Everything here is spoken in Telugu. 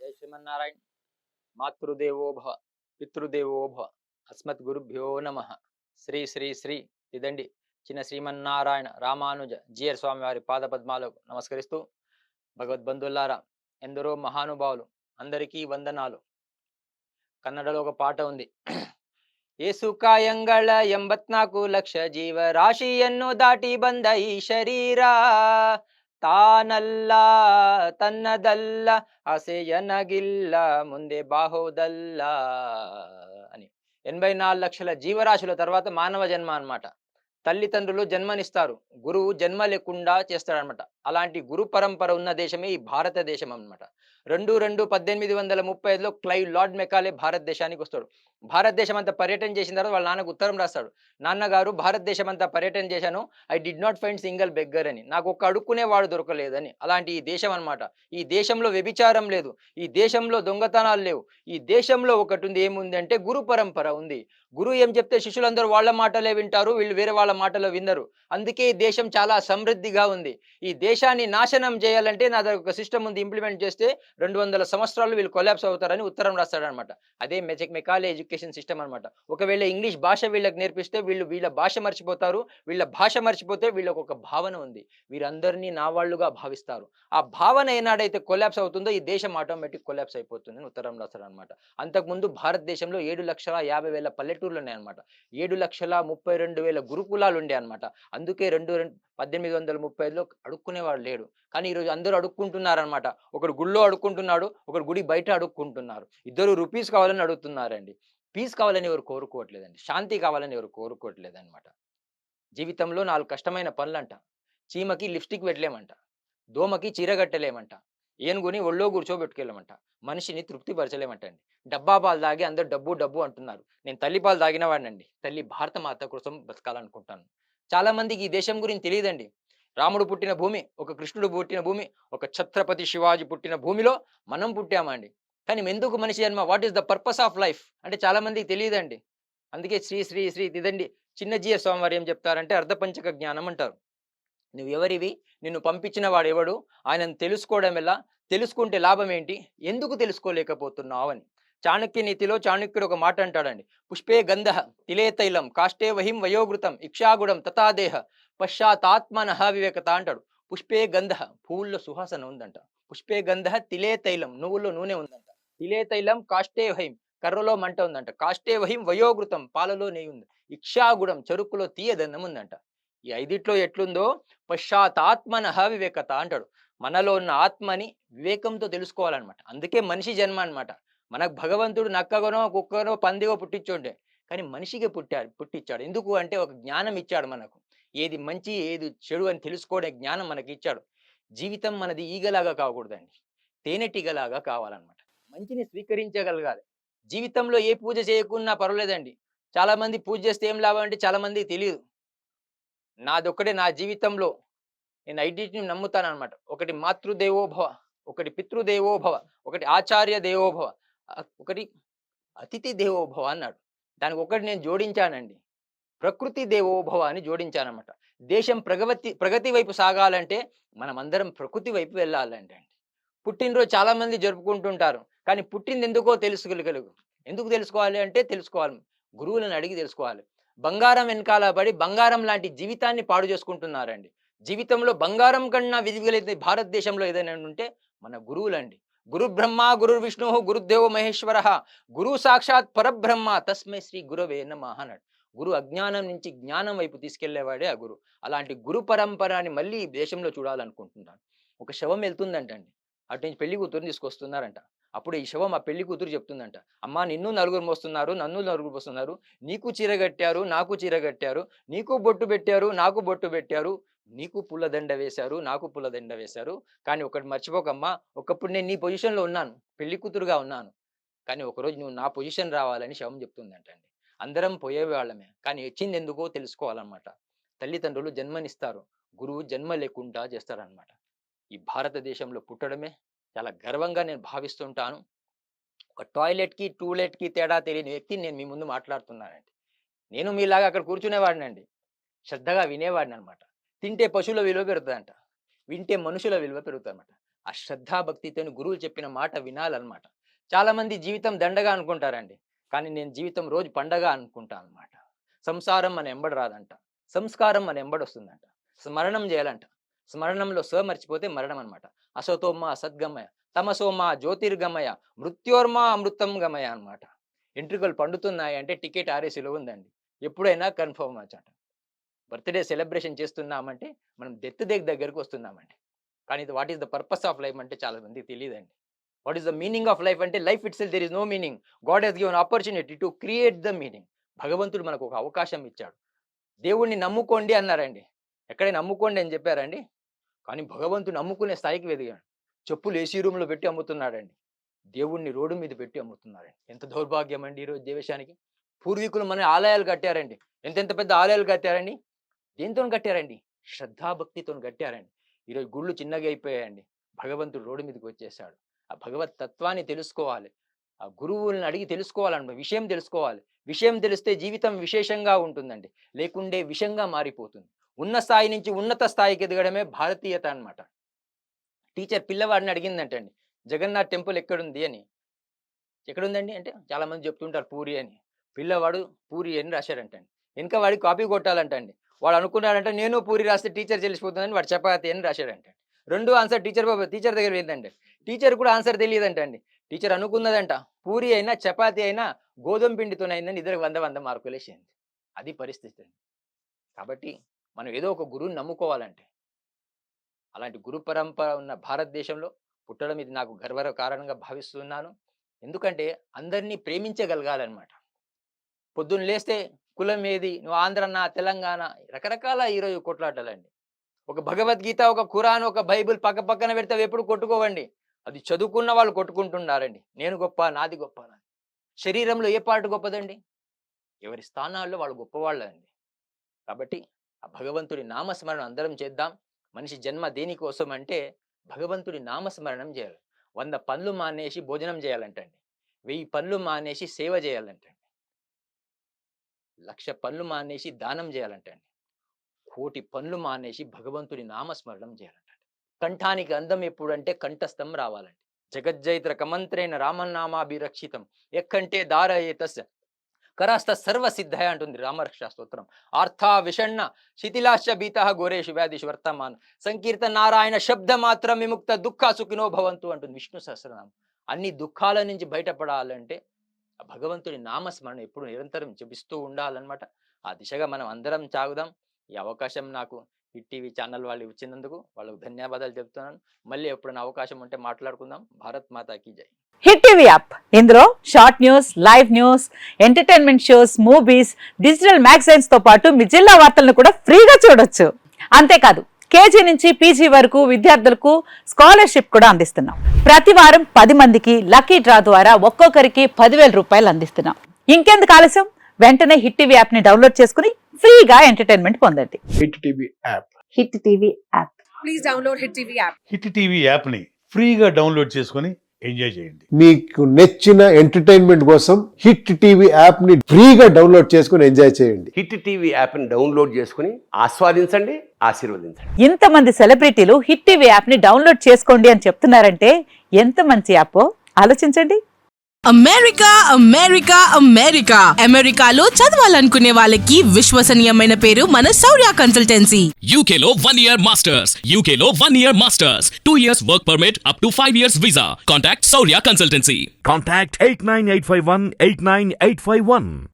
జై శ్రీమన్నారాయణ. మాతృదేవో భవ, పితృదేవో భవ, అస్మత్ గురుభ్యో నమ. శ్రీ శ్రీ శ్రీ ఇదండి చిన్న శ్రీమన్నారాయణ రామానుజ జియర్ స్వామి వారి పాదపద్మాలకు నమస్కరిస్తూ, భగవద్బంధులారా, ఎందరో మహానుభావులు, అందరికీ వందనాలు. కన్నడలో ఒక పాట ఉంది. ಏಸು ಕಾಯಂಗಳ 84 ಲಕ್ಷ ಜೀವರಾಶಿಯನ್ನು ದಾಟಿ ಬಂದ ಈ ಶರೀರ ತಾನಲ್ಲ ತನ್ನದಲ್ಲ ಆಸೆಯನಗಿಲ್ಲ ಮುಂದೆ బాహోదల్ల అని. 84 లక్షల జీవరాశుల తర్వాత మానవ జన్మ అన్నమాట. తల్లిదండ్రులు జన్మనిస్తారు, గురువు జన్మ లేకుండా చేస్తాడనమాట. అలాంటి గురు పరంపర ఉన్న దేశమే ఈ భారతదేశం అన్నమాట. 2/2/1835లో క్లైవ్ లార్డ్ మెకాలే భారతదేశానికి వస్తాడు. భారతదేశం అంతా పర్యటన చేసిన తర్వాత వాళ్ళ నాన్నకు ఉత్తరం రాస్తాడు. నాన్నగారు, భారతదేశం అంతా పర్యటన చేశాను, I did not find single beggar అని. నాకు ఒక్క అడుక్కునేవాడు దొరకలేదని. అలాంటి ఈ దేశం అన్నమాట. ఈ దేశంలో వ్యభిచారం లేదు, ఈ దేశంలో దొంగతనాలు లేవు, ఈ దేశంలో ఒకటి ఉంది. ఏముంది అంటే గురు పరంపర ఉంది. గురువు ఏం చెప్తే శిష్యులందరూ వాళ్ళ మాటలే వింటారు, వీళ్ళు వేరే వాళ్ళ మాటలు వినరు. అందుకే ఈ దేశం చాలా సమృద్ధిగా ఉంది. ఈ దేశాన్ని నాశనం చేయాలంటే నా దగ్గర ఒక సిస్టమ్ ఉంది, ఇంప్లిమెంట్ చేస్తే 200 సంవత్సరాలు వీళ్ళు కొలాప్స్ అవుతారని ఉత్తరం రాస్తాడనమాట. అదే మెకాలే ఎడ్యుకేషన్ సిస్టమ్ అనమాట. ఒకవేళ ఇంగ్లీష్ భాష వీళ్ళకి నేర్పిస్తే వీళ్ళు వీళ్ళ భాష మర్చిపోతారు, వీళ్ళ భాష మర్చిపోతే వీళ్ళకు ఒక భావన ఉంది, వీరందరినీ నా వాళ్ళుగా భావిస్తారు. ఆ భావన ఏనాడైతే కొలాప్స్ అవుతుందో ఈ దేశం ఆటోమేటిక్ కొలాప్స్ అయిపోతుందని ఉత్తరం రాస్తాడనమాట. అంతకుముందు భారతదేశంలో 7,50,000 పల్లెటూర్లు ఉన్నాయన్నమాట. 7,32,000 గురుకులాలు ఉండే అనమాట. అందుకే 1835లో అడుక్కునేవాడు లేడు. కానీ ఈరోజు అందరూ అడుక్కుంటున్నారనమాట. ఒకడు గుళ్ళో అడుక్కుంటున్నాడు, ఒకడు గుడి బయట అడుక్కుంటున్నారు. ఇద్దరు రూపీస్ కావాలని అడుగుతున్నారండి. పీస్ కావాలని ఎవరు కోరుకోవట్లేదండి, శాంతి కావాలని ఎవరు కోరుకోవట్లేదన్నమాట. జీవితంలో 4 కష్టమైన పనులంట. చీమకి లిప్స్టిక్ పెట్టలేమంట, దోమకి చీర కట్టలేమంట, ఏనుగుని ఒళ్ళో కూర్చోబెట్టుకెళ్ళమంట, మనిషిని తృప్తి పరచలేమంటండి. డబ్బా పాలు తాగి అందరూ డబ్బు డబ్బు అంటున్నారు. నేను తల్లి పాలు తాగిన వాడినండి. తల్లి భారత మాత కోసం బతకాలనుకుంటాను. చాలా మందికి ఈ దేశం గురించి తెలియదండి. రాముడు పుట్టిన భూమి, ఒక కృష్ణుడు పుట్టిన భూమి, ఒక ఛత్రపతి శివాజీ పుట్టిన భూమిలో మనం పుట్టామండి. కానీ ఎందుకు మనిషి జన్మ, what is the purpose of life అంటే చాలా మందికి తెలియదండి. అందుకే శ్రీ శ్రీ శ్రీ ఇదండి చిన్నజీయ స్వామివారు ఏం చెప్తారంటే అర్ధపంచక జ్ఞానం అంటారు. నువ్వెవరివి, నిన్ను పంపించిన వాడెవడు, ఆయనను తెలుసుకోవడం ఎలా, తెలుసుకుంటే లాభం ఏంటి, ఎందుకు తెలుసుకోలేకపోతున్నావు అని. చాణక్య నీతిలో చాణక్యుడు ఒక మాట అంటాడండి. పుష్పే గంధ తిలే తైలం కాష్టే వహిం వయోగృతం ఇక్షాగుడం తథాదేహ పశ్చాత్మన వివేకత అంటాడు. పుష్పే గంధ, పువ్వుల్లో సువాసన ఉందంట. పుష్పే గంధ తిలే తైలం, నువ్వుల్లో నూనె ఉందంట. తిలే తైలం కాష్టే వహిం, కర్రలో మంట ఉందంట. కాష్టే వహిం వయోగృతం, పాలలో నెయ్యి ఉంది. ఇక్షాగుడం, చెరుకులో తీయదన్నం ఉందంట. ఈ ఐదిట్లో ఎట్లుందో పశ్చాత్మన వివేకత అంటాడు. మనలో ఉన్న ఆత్మని వివేకంతో తెలుసుకోవాలన్నమాట. అందుకే మనిషి జన్మ అన్నమాట. మనకు భగవంతుడు నక్కగనో కుక్కనో పందిగో పుట్టించుండే, కానీ మనిషిగా పుట్టించాడు. ఎందుకు అంటే ఒక జ్ఞానం ఇచ్చాడు మనకు. ఏది మంచి ఏది చెడు అని తెలుసుకోవడే జ్ఞానం మనకి ఇచ్చాడు. జీవితం మనది ఈగలాగా కాకూడదండి, తేనెటీగలాగా కావాలన్నమాట. మంచిని స్వీకరించగలగాలి. జీవితంలో ఏ పూజ చేయకున్నా పర్వాలేదండి. చాలా మంది పూజ చేస్తే ఏం లాభం అంటే చాలా మందికి తెలియదు. నాదొక్కటే నా జీవితంలో నేను ఐదింటిని నమ్ముతాననమాట. ఒకటి మాతృదేవోభవ, ఒకటి పితృదేవోభవ, ఒకటి ఆచార్య దేవోభవ, ఒకటి అతిథి దేవోభవ అన్నాడు. దానికి ఒకటి నేను జోడించానండి, ప్రకృతి దేవోభవ అని జోడించానన్నమాట. దేశం ప్రగతి వైపు సాగాలంటే మనమందరం ప్రకృతి వైపు వెళ్ళాలండి. పుట్టినరోజు చాలా మంది జరుపుకుంటుంటారు, కానీ పుట్టింది ఎందుకో తెలుసుకోగలుగు. ఎందుకు తెలుసుకోవాలి అంటే తెలుసుకోవాలి, గురువులను అడిగి తెలుసుకోవాలి. బంగారం వెనకాల పడి బంగారం లాంటి జీవితాన్ని పాడు చేసుకుంటున్నారండి. జీవితంలో బంగారం కన్నా విలువైనది భారతదేశంలో ఏదైనా ఉంటే మన గురువులండి. గురు బ్రహ్మ గురు విష్ణు గురుదేవో మహేశ్వర, గురు సాక్షాత్ పరబ్రహ్మ తస్మై శ్రీ గురవే నమః అన్నాడు. గురు అజ్ఞానం నుంచి జ్ఞానం వైపు తీసుకెళ్లేవాడే ఆ గురు. అలాంటి గురు పరంపరని మళ్ళీ ఈ దేశంలో చూడాలనుకుంటున్నాను. ఒక శవం వెళ్తుందంటండి, అటు నుంచి పెళ్లి కూతురుని తీసుకొస్తున్నారంట. అప్పుడు ఈ శవం ఆ పెళ్లి కూతురు చెప్తుందంట, అమ్మా నిన్ను నలుగురు మోస్తున్నారు, నన్ను నలుగురు మోస్తున్నారు, నీకు చీర కట్టారు, నాకు చీర కట్టారు, నీకు బొట్టు పెట్టారు, నాకు బొట్టు పెట్టారు, నీకు పుల్లదండ వేశారు, నాకు పుల్లదండ వేశారు. కానీ ఒకటి మర్చిపోకమ్మా, ఒకప్పుడు నేను నీ పొజిషన్లో ఉన్నాను, పెళ్లి కూతురుగా ఉన్నాను, కానీ ఒకరోజు నువ్వు నా పొజిషన్ రావాలని శవం చెప్తుందంటండి. అందరం పోయేవాళ్ళమే, కానీ వచ్చింది ఎందుకో తెలుసుకోవాలన్నమాట. తల్లిదండ్రులు జన్మనిస్తారు, గురువు జన్మ లేకుండా చేస్తారనమాట. ఈ భారతదేశంలో పుట్టడమే చాలా గర్వంగా నేను భావిస్తుంటాను. ఒక టాయిలెట్‌కి, టూలెట్‌కి తేడా తెలియని వ్యక్తిని నేను మీ ముందు మాట్లాడుతున్నానండి. నేను మీలాగా అక్కడ కూర్చునేవాడినండి. శ్రద్ధగా వినేవాడిననమాట. తింటే పశువుల విలువ పెరుగుతదంట, వింటే మనుషుల విలువ పెరుగుతదనమాట. ఆ శ్రద్ధాభక్తితోని గురువులు చెప్పిన మాట వినాలన్నమాట. చాలామంది జీవితం దండగా అనుకుంటారండి. కానీ నేను జీవితం రోజు పండగ అనుకుంటా అన్నమాట. సంసారం మన ఎంబడి రాదంట. సంస్కారం మన ఎంబడొస్తుందంట. స్మరణం చేయాలంట. స్మరణంలో మర్చిపోతే మరణం అన్నమాట. అసతోమ సద్గమయ, తమసోమ జ్యోతిర్గమయ, మృత్యోర్మా అమృతం గమయ అన్నమాట. ఎంట్రుకలు పండుతున్నాయి అంటే టికెట్ ఆర్ఏసీలో ఉందండి. ఎప్పుడైనా కన్ఫర్మ్ అన్నమాట. బర్త్‌డే సెలబ్రేషన్ చేస్తున్నామంటే మనం డెత్ దగ్గరికి వస్తున్నామండి. కానీ what is the purpose of life అంటే చాలా మందికి తెలీదండి. What is the meaning of life అంటే life itself there is no meaning. God has given opportunity to create the meaning. భగవంతుడు మనకు ఒక అవకాశం ఇచ్చాడు. దేవుణ్ణి నమ్ముకోండి అన్నారండి. ఎక్కడైనా నమ్ముకోండి అని చెప్పారండి? కానీ భగవంతుని నమ్ముకునే స్థాయికి ఎదిగాడు. చెప్పులు ఏసీ రూమ్‌లో పెట్టి అమ్ముతున్నాడండి. దేవుణ్ణి రోడ్డు మీద పెట్టి అమ్ముతున్నారండి. ఎంత దౌర్భాగ్యం అండి ఈరోజు దేశానికి. పూర్వీకులు మన ఆలయాలు కట్టారండి. ఎంతెంత పెద్ద ఆలయాలు కట్టారండి. దేనితోని కట్టారండి? శ్రద్ధాభక్తితోని కట్టారండి. ఈరోజు గుళ్ళు చిన్నగా అయిపోయాయండి. భగవంతుడు రోడ్డు మీదకి వచ్చేసాడు. ఆ భగవత్ తత్వాన్ని తెలుసుకోవాలి. ఆ గురువుల్ని అడిగి తెలుసుకోవాలన్నమాట. విషయం తెలుసుకోవాలి. విషయం తెలిస్తే జీవితం విశేషంగా ఉంటుందండి. లేకుంటే విషంగా మారిపోతుంది. ఉన్న స్థాయి నుంచి ఉన్నత స్థాయికి ఎదగడమే భారతీయత అన్నమాట. టీచర్ పిల్లవాడిని అడిగిందంటండి, జగన్నాథ్ టెంపుల్ ఎక్కడుంది అని. ఎక్కడుందండి అంటే చాలా మంది చెప్తుంటారు పూరి అని. పిల్లవాడు పూరి అని రాశాడంటండి. వెనక వాడికి కాపీ కొట్టాలంటండి. వాడు అనుకున్నాడంటే నేను పూరి రాస్తే టీచర్ తెలిసిపోతుందని వాడు చపాతి అని రాశాడంటండి. 2 ఆన్సర్ టీచర్ దగ్గర పోయిందండి. టీచర్ కూడా ఆన్సర్ తెలియదంటండి. టీచర్ అనుకున్నదంట పూరి అయినా చపాతి అయినా గోధుమ పిండితోనైందని ఇద్దరికి 100 మార్కులేసింది. అది పరిస్థితి. కాబట్టి మనం ఏదో ఒక గురువుని నమ్ముకోవాలంటే అలాంటి గురు పరంపర ఉన్న భారతదేశంలో పుట్టడం ఇది నాకు కారణంగా భావిస్తున్నాను. ఎందుకంటే అందరినీ ప్రేమించగలగాలన్నమాట. పొద్దున్న లేస్తే కులం ఏది, నువ్వు ఆంధ్రనా తెలంగాణ, రకరకాల ఈరోజు కొట్లాటలండి. ఒక భగవద్గీత, ఒక ఖురాన్, ఒక బైబిల్ పక్క పక్కన పెడితే ఎప్పుడు కొట్టుకోవండి. అది చదువుకున్న వాళ్ళు కొట్టుకుంటున్నారండి. నేను గొప్ప, నాది గొప్ప. శరీరంలో ఏ పార్ట్ గొప్పదండి? ఎవరి స్థానాల్లో వాళ్ళు గొప్పవాళ్ళండి. కాబట్టి ఆ భగవంతుడి నామస్మరణ అందరం చేద్దాం. మనిషి జన్మ దేనికోసం అంటే భగవంతుడి నామస్మరణం చేయాలి. 100 పనులు మానేసి భోజనం చేయాలంటండి. 1000 పనులు మానేసి సేవ చేయాలంటండి. 1,00,000 పనులు మానేసి దానం చేయాలంటండి. 1,00,00,000 పనులు మానేసి భగవంతుడి నామస్మరణం చేయాలంటండి. కంఠానికి అందం ఎప్పుడంటే కంఠస్థం రావాలండి. జగజ్జైత్ర కమంత్రేణ రామనామాభిరక్షితం ఎక్కంటే దారయేతస్య కరాస్త సర్వసిద్ధయ అంటుంది రామరక్షా స్తోత్రం. ఆర్థ విషణ్ణ శిథిలాశ్చ భీతః ఘోరేషు వ్యాధిషు వర్తమాన్ సంకీర్తన నారాయణ శబ్ద మాత్రం విముక్త దుఃఖ సుఖినో భవంతు అంటుంది విష్ణు సహస్రనామం. అన్ని దుఃఖాల నుంచి బయటపడాలంటే ఆ భగవంతుడి నామస్మరణ ఎప్పుడు నిరంతరం జపిస్తూ ఉండాలన్నమాట. ఆ దిశగా మనం అందరం సాగుదాం. ఈ అవకాశం నాకు హిట్ టీవీ ఛానల్ వాళ్ళు ఇచ్చినందుకు వాళ్ళకు ధన్యవాదాలు చెప్తున్నాను. మళ్ళీ ఎప్పుడైనా అవకాశం ఉంటే మాట్లాడుకుందాం. భారత్ మాతాకి జై. హిట్ టీవీ యాప్ ఇందులో short news, live news, entertainment shows, movies, digital magazines తో పాటు మీ జిల్లా వార్తలను కూడా ఫ్రీగా చూడొచ్చు. అంతేకాదు కేజీ నుంచి పీజీ వరకు విద్యార్థులకు స్కాలర్షిప్ కూడా అందిస్తున్నాం. ప్రతి వారం 10 మందికి లక్కీ డ్రా ద్వారా ఒక్కొక్కరికి 10,000 రూపాయలు అందిస్తున్నాం. ఇంకెందుకు ఆలస్యం, వెంటనే హిట్ టీవీ యాప్ ని డౌన్లోడ్ చేసుకుని ఫ్రీగా ఎంటర్టైన్మెంట్ పొందండి. Hit TV app. Hit TV app. Please download hit TV app. Hit TV app ని ఫ్రీగా డౌన్లోడ్ చేసుకొని ఎంజాయ్ చేయండి. మీకు నచ్చిన ఎంటర్టైన్మెంట్ కోసం హిట్ టీవీ యాప్ ని ఫ్రీగా డౌన్లోడ్ చేసుకుని ఎంజాయ్ చేయండి. హిట్ టీవీ యాప్ ని డౌన్లోడ్ చేసుకుని ఆస్వాదించండి, ఆశీర్వదించండి. ఇంతమంది సెలబ్రిటీలు హిట్ టీవీ యాప్ ని డౌన్లోడ్ చేసుకోండి అని చెప్తున్నారంటే ఎంత మంచి యాప్ ఆలోచించండి. అమెరికా అమెరికా అమెరికా అమెరికాలో చదవాలనుకునే వాళ్ళకి విశ్వసనీయమైన పేరు మన శౌర్య కన్సల్టెన్సీ. UK లో 1 year masters. UK లో 1 year masters. 2 years work permit up to 5 years visa. Contact Saurya Consultancy. Contact 89851 89851.